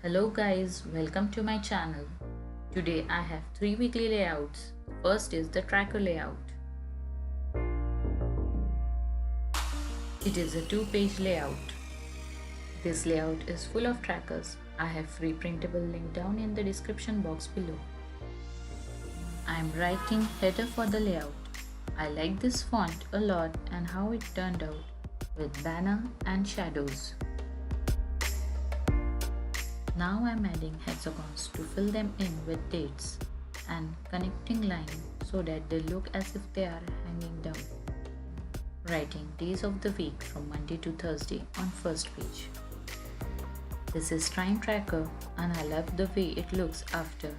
Hello guys, welcome to my channel. Today I have 3 weekly layouts. First is the tracker layout. It is a 2-page layout. This layout is full of trackers. I have free printable link down in the description box below. I am writing header for the layout. I like this font a lot and how it turned out with banner and shadows. Now I am adding hexagons to fill them in with dates and connecting lines so that they look as if they are hanging down. Writing days of the week from Monday to Thursday on first page. This is time tracker and I love the way it looks after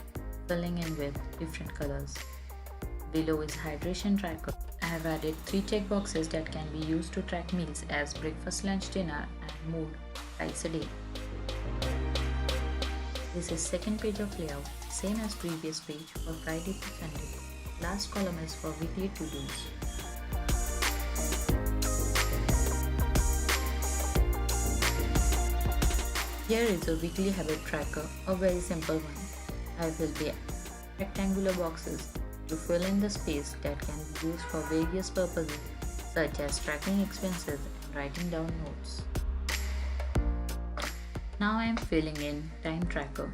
filling in with different colors. Below is hydration tracker. I have added 3 check boxes that can be used to track meals as breakfast, lunch, dinner and mood twice a day. This is second page of layout, same as previous page for Friday to Sunday. Last column is for weekly to-dos. Here is a weekly habit tracker, a very simple one. I will be rectangular boxes to fill in the space that can be used for various purposes such as tracking expenses and writing down notes. Now I am filling in time tracker.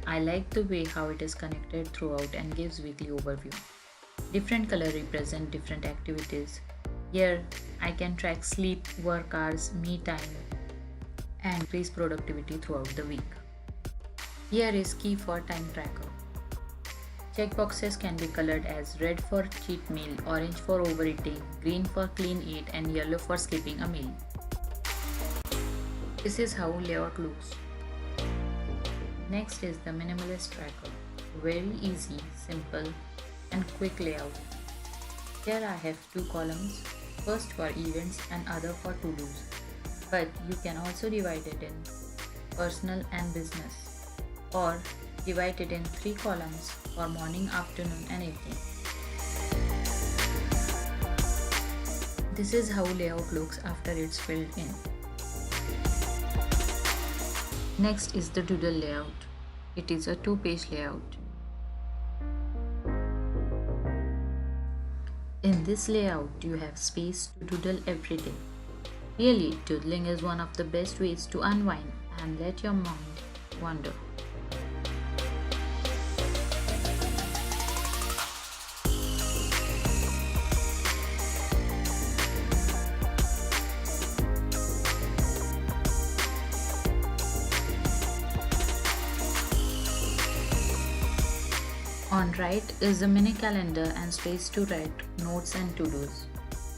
I like the way how it is connected throughout and gives weekly overview. Different color represent different activities. Here I can track sleep, work hours, me time and increase productivity throughout the week. Here is key for time tracker. Check boxes can be colored as red for cheat meal, orange for overeating, green for clean eat and yellow for skipping a meal. This is how layout looks. Next is the minimalist tracker. Very easy, simple and quick layout. Here I have 2 columns, first for events and other for to-dos. But you can also divide it in personal and business or divide it in 3 columns for morning, afternoon and evening. This is how layout looks after it's filled in. Next is the doodle layout. It is a 2-page layout. In this layout, you have space to doodle every day. Really, doodling is one of the best ways to unwind and let your mind wander. On right is a mini calendar and space to write notes and to-dos.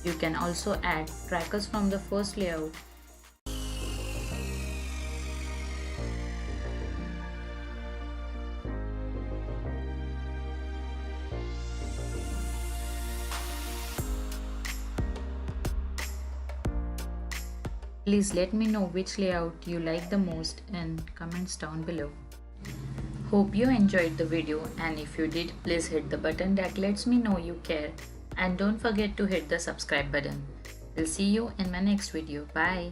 You can also add trackers from the first layout. Please let me know which layout you like the most in comments down below. Hope you enjoyed the video and if you did, please hit the button that lets me know you care and don't forget to hit the subscribe button. We'll see you in my next video. Bye.